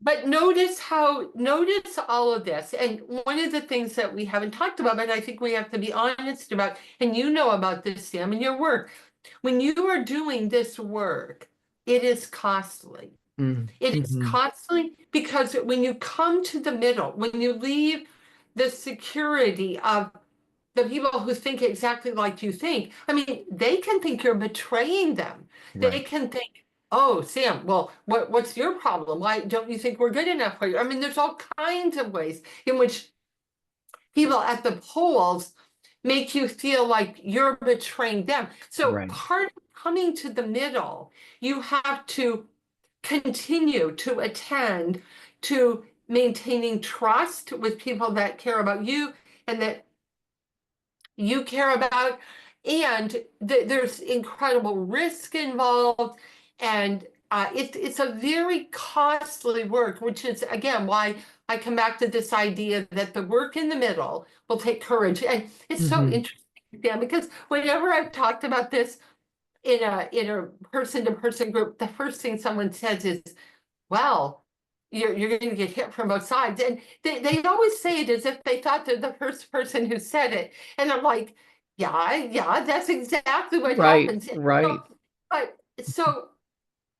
But notice all of this. And one of the things that we haven't talked about, but I think we have to be honest about, and you know about this, Sam, in your work, when you are doing this work, it is costly. It is Mm-hmm. costly because when you come to the middle, when you leave the security of the people who think exactly like you think, I mean, they can think you're betraying them. They Right. can think, oh, Sam, well, what's your problem? Why don't you think we're good enough for you? I mean, there's all kinds of ways in which people at the polls make you feel like you're betraying them. So Right. part of coming to the middle, you have to continue to attend to maintaining trust with people that care about you and that you care about. And there's incredible risk involved. And it's a very costly work, which is, again, why I come back to this idea that the work in the middle will take courage. And it's so Mm-hmm. interesting, Dan, because whenever I've talked about this in a person-to-person group, the first thing someone says is, well, you're going to get hit from both sides. And they always say it as if they thought they're the first person who said it. And I'm like, yeah, that's exactly what Right. happens. Right. But so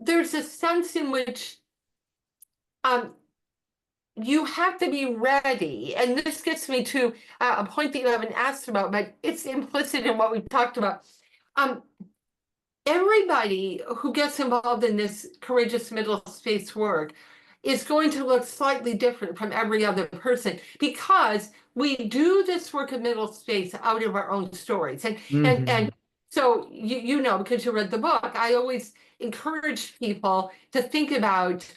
there's a sense in which um, you have to be ready. And this gets me to a point that you haven't asked about, but it's implicit in what we've talked about. Um, Everybody who gets involved in this courageous middle space work is going to look slightly different from every other person because we do this work of middle space out of our own stories. And Mm-hmm. so you know, because you read the book, I always encourage people to think about,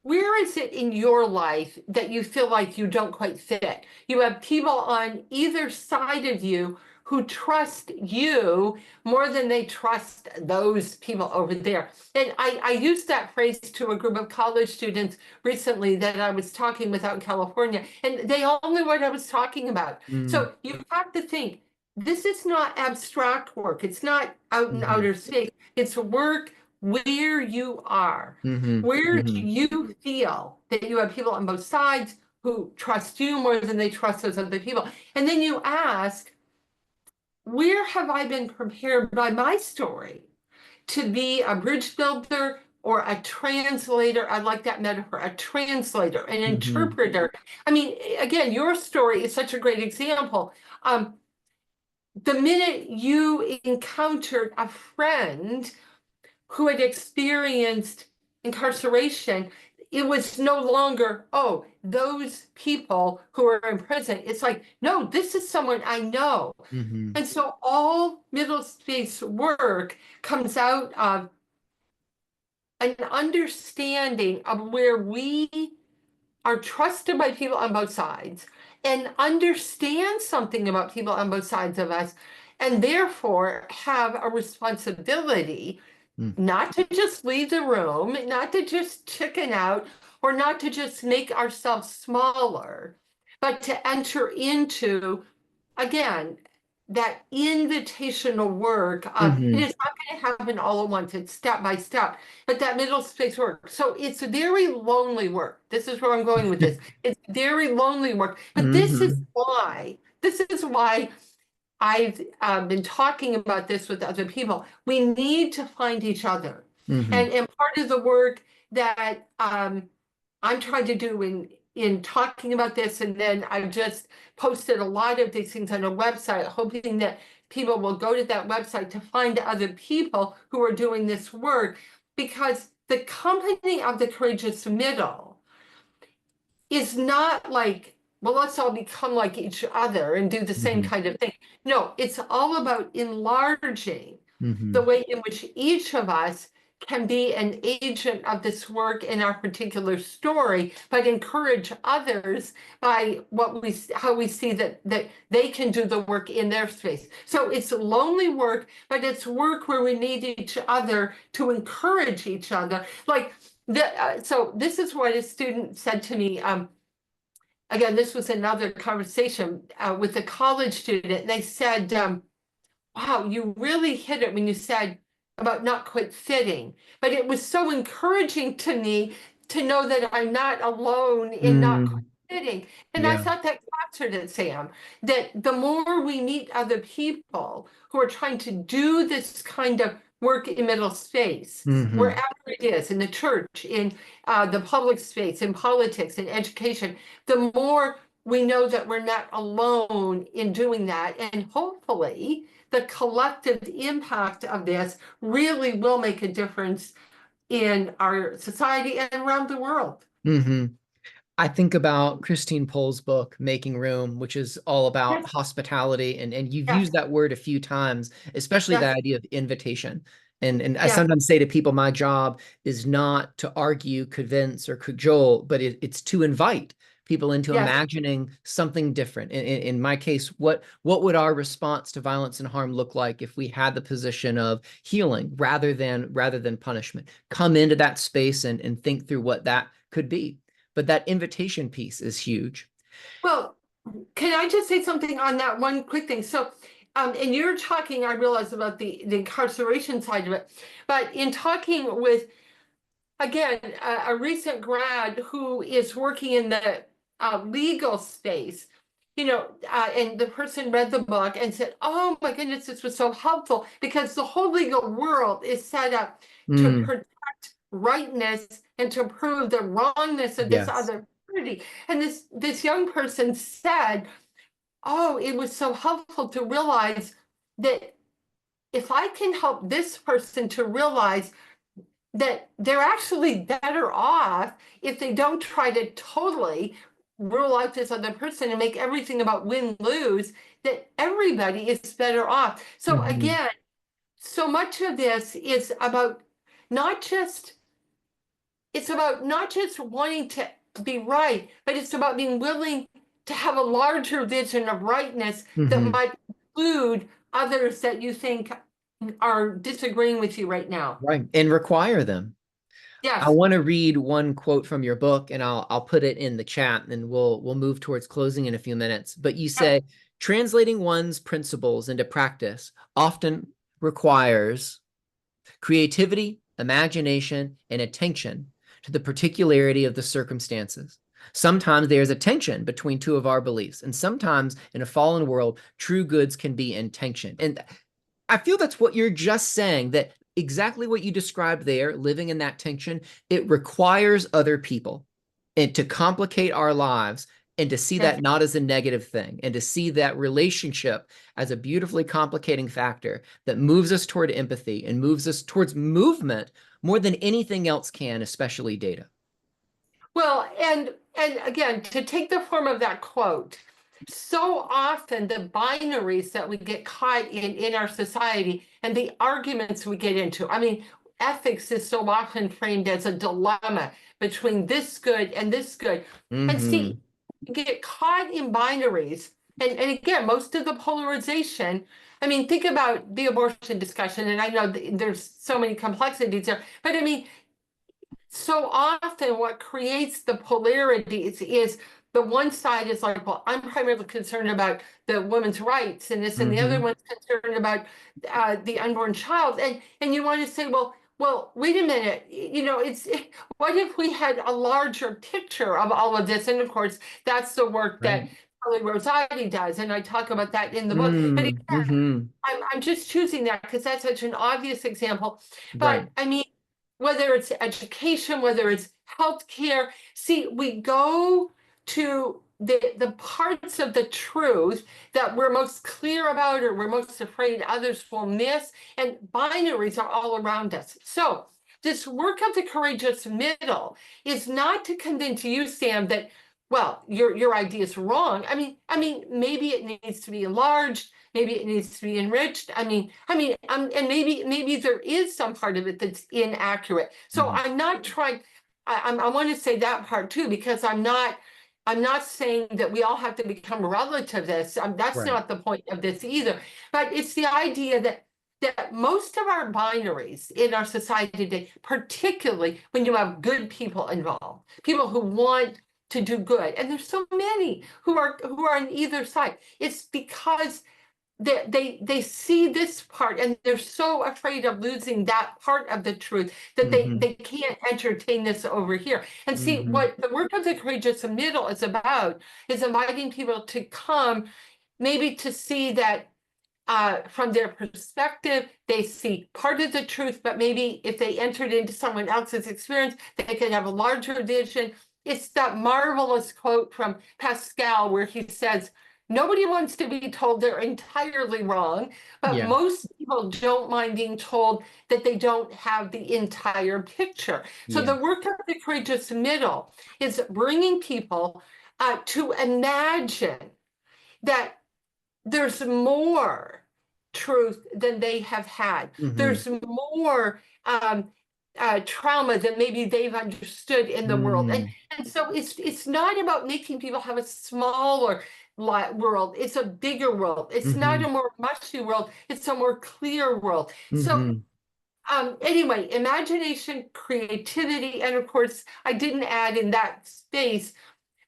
where is it in your life that you feel like you don't quite fit? You have people on either side of you who trust you more than they trust those people over there. And I used that phrase to a group of college students recently that I was talking with out in California, and they all knew what I was talking about. Mm-hmm. So you have to think, this is not abstract work. It's not out in outer space. It's work where you are. Mm-hmm. Where do Mm-hmm. you feel that you have people on both sides who trust you more than they trust those other people? And then you ask, where have I been prepared by my story to be a bridge builder or a translator? I like that metaphor, a translator, an Mm-hmm. interpreter. I mean, again, your story is such a great example. The minute you encountered a friend who had experienced incarceration, it was no longer, oh, those people who are in prison. It's like, no, this is someone I know. Mm-hmm. And so all middle space work comes out of an understanding of where we are trusted by people on both sides and understand something about people on both sides of us, and therefore have a responsibility not to just leave the room, not to just chicken out, or not to just make ourselves smaller, but to enter into, again, that invitational work of, it Mm-hmm. is not going to happen all at once, it's step by step, but that middle space work. So it's very lonely work. This is where I'm going with this. It's very lonely work, but Mm-hmm. this is why I've been talking about this with other people. We need to find each other. Mm-hmm. And part of the work that I'm trying to do in talking about this, and then I've just posted a lot of these things on a website, hoping that people will go to that website to find other people who are doing this work, because the company of the courageous middle is not like, well, let's all become like each other and do the same Mm-hmm. kind of thing. No, it's all about enlarging Mm-hmm. the way in which each of us can be an agent of this work in our particular story, but encourage others by how we see that they can do the work in their space. So it's lonely work, but it's work where we need each other to encourage each other. Like, So this is what a student said to me. Again, this was another conversation with a college student. They said, wow, you really hit it when you said about not quite fitting. But it was so encouraging to me to know that I'm not alone in not quite Mm, fitting. And I yeah. thought that captured it, Sam, that the more we meet other people who are trying to do this kind of work in middle space, Hmm. wherever it is, in the church, in the public space, in politics, in education, the more we know that we're not alone in doing that. And hopefully, the collective impact of this really will make a difference in our society and around the world. Hmm. I think about Christine Pohl's book, Making Room, which is all about Yes, hospitality. And you've yes, used that word a few times, especially the yes, idea of invitation. And I yes, sometimes say to people, my job is not to argue, convince, or cajole, but it's to invite people into yes. imagining something different. In my case, what would our response to violence and harm look like if we had the position of healing rather than punishment? Come into that space and think through what that could be. But that invitation piece is huge. Well, can I just say something on that one quick thing? So, and you're talking, I realize about the incarceration side of it, but in talking with again, a recent grad who is working in the legal space, and the person read the book and said, "Oh my goodness, this was so helpful because the whole legal world is set up to Mm, protect rightness and to prove the wrongness of this yes. other party." And this young person said, "Oh, it was so helpful to realize that if I can help this person to realize that they're actually better off if they don't try to totally rule out this other person and make everything about win-lose, that everybody is better off." So Hmm. again, so much of this is about not just, it's about not just wanting to be right, but it's about being willing to have a larger vision of rightness that Hmm. might include others that you think are disagreeing with you right now. Right. And require them. I Yes. want to read one quote from your book, and I'll put it in the chat, and we'll move towards closing in a few minutes. But you Yep. say translating one's principles into practice often requires creativity, imagination, and attention to the particularity of the circumstances. Sometimes there's a tension between two of our beliefs, and sometimes in a fallen world, true goods can be in tension. And I feel that's what you're just saying, that exactly what you described there, living in that tension, it requires other people and to complicate our lives and to see Yes. that not as a negative thing and to see that relationship as a beautifully complicating factor that moves us toward empathy and moves us towards movement more than anything else can, especially data. Well, and again, to take the form of that quote, so often the binaries that we get caught in our society and the arguments we get into. I mean, ethics is so often framed as a dilemma between this good and this good. And see, Mm-hmm. you get caught in binaries. And again, most of the polarization, I mean, think about the abortion discussion, and I know there's so many complexities there, but I mean, so often what creates the polarities is the one side is like, well, I'm primarily concerned about the women's rights and this, and the other Mm-hmm. one's concerned about the unborn child. And you want to say, well, wait a minute, what if we had a larger picture of all of this? And of course, that's the work that Right. Shirley Rosati does, and I talk about that in the book. But again, Mm-hmm. I'm just choosing that because that's such an obvious example. Right. But I mean, whether it's education, whether it's healthcare, see, we go to the parts of the truth that we're most clear about or we're most afraid others will miss, and binaries are all around us. So this work of the courageous middle is not to convince you, Sam, that well, your idea is wrong. I mean, maybe it needs to be enlarged, maybe it needs to be enriched. And maybe there is some part of it that's inaccurate. So Mm-hmm. I'm not trying. I want to say that part too, because I'm not saying that we all have to become relativists. That's Right. not the point of this either. But it's the idea that that most of our binaries in our society today, particularly when you have good people involved, people who want to do good, and there's so many who are on either side. It's because they see this part and they're so afraid of losing that part of the truth that they can't entertain this over here. And see, what the work of the courageous middle is about is inviting people to come, maybe to see that from their perspective, they see part of the truth, but maybe if they entered into someone else's experience, they could have a larger vision. It's that marvelous quote from Pascal where he says, nobody wants to be told they're entirely wrong, but Yeah. most people don't mind being told that they don't have the entire picture. So Yeah. the work of the courageous middle is bringing people to imagine that there's more truth than they have had. There's more trauma than maybe they've understood in the world. And so it's not about making people have a smaller world. It's a bigger world. It's not a more mushy world. It's a more clear world. So anyway, imagination, creativity, and of course, I didn't add in that space,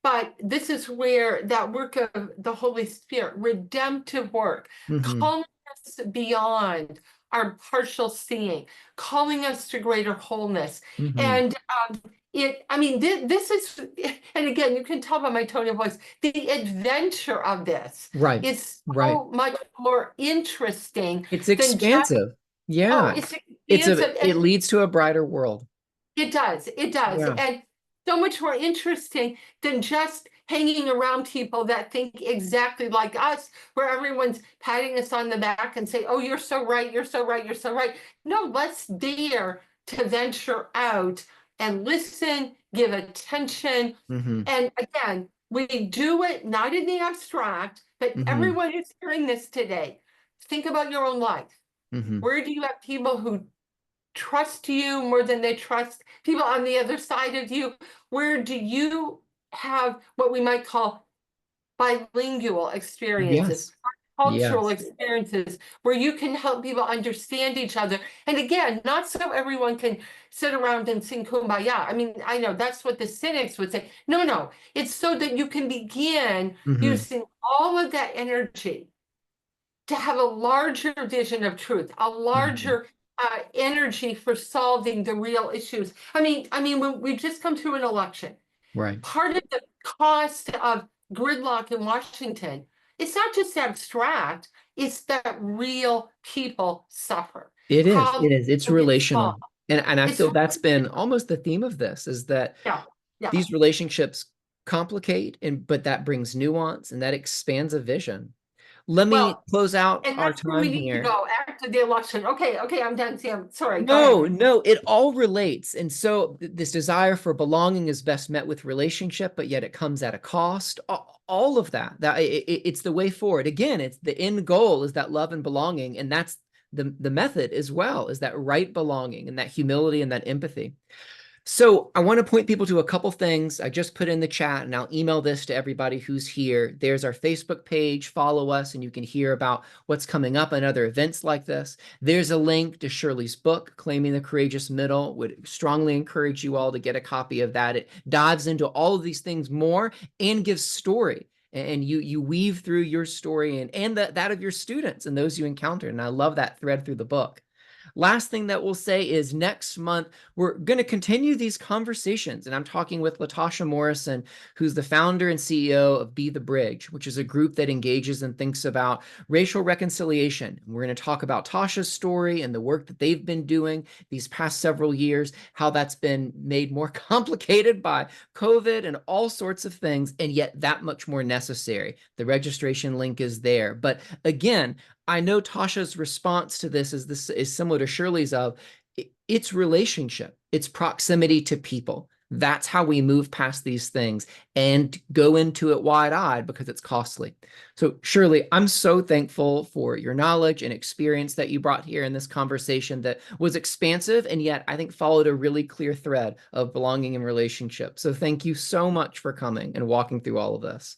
but this is where that work of the Holy Spirit, redemptive work, calling us beyond our partial seeing, calling us to greater wholeness. And I mean, this is, and again, you can tell by my tone of voice, the adventure of this Right. is Right. so much more interesting It's than just, expansive. oh, Yeah. it's expansive. It leads to a brighter world. It does. It does. Yeah. And so much more interesting than just hanging around people that think exactly like us, where everyone's patting us on the back and say, oh, you're so right, you're so right, you're so right. No, let's dare to venture out and listen, give attention. And again, we do it not in the abstract, but everyone who's hearing this today, think about your own life. Where do you have people who trust you more than they trust people on the other side of you? Where do you have what we might call bilingual experiences, Yes. cultural Yes. experiences, where you can help people understand each other? And again, not so everyone can sit around and sing Kumbaya. I mean, I know that's what the cynics would say. No, no, it's so that you can begin using all of that energy to have a larger vision of truth, a larger energy for solving the real issues. I mean, when we've just come through an election, Right. part of the cost of gridlock in Washington, it's not just abstract, it's that real people suffer. It is. How It is. It's they get small. relational. And I It's feel that's been almost the theme of this is that yeah, yeah. these relationships complicate but that brings nuance and that expands a vision. Let me Well, close out and our that's where we time need to here. go after the election. Okay, okay, I'm done, Sam. Sorry, go No, ahead. no, it all relates. And so this desire for belonging is best met with relationship, but yet it comes at a cost. All of that, it's the way forward. Again, it's the end goal is that love and belonging. And that's the method as well, is that right belonging and that humility and that empathy. So I want to point people to a couple things I just put in the chat, and I'll email this to everybody who's here. There's our Facebook page. Follow us, and you can hear about what's coming up and other events like this. There's a link to Shirley's book, Claiming the Courageous Middle. Would strongly encourage you all to get a copy of that. It dives into all of these things more and gives story. And you weave through your story and that of your students and those you encounter. And I love that thread through the book. Last thing that we'll say is next month, we're going to continue these conversations. And I'm talking with Latasha Morrison, who's the founder and CEO of Be the Bridge, which is a group that engages and thinks about racial reconciliation. We're going to talk about Tasha's story and the work that they've been doing these past several years, how that's been made more complicated by COVID and all sorts of things, and yet that much more necessary. The registration link is there. But again, I know Tasha's response to this is similar to Shirley's of it's relationship, it's proximity to people. That's how we move past these things and go into it wide-eyed because it's costly. So Shirley, I'm so thankful for your knowledge and experience that you brought here in this conversation that was expansive and yet I think followed a really clear thread of belonging and relationship. So thank you so much for coming and walking through all of this.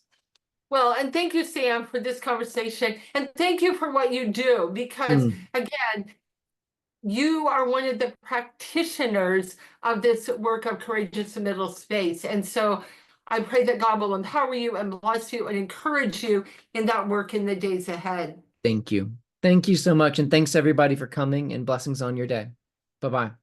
Well, and thank you, Sam, for this conversation. And thank you for what you do, because Mm, again, you are one of the practitioners of this work of courageous middle space. And so I pray that God will empower you and bless you and encourage you in that work in the days ahead. thank you. Thank you so much. And thanks everybody for coming, and blessings on your day. Bye-bye.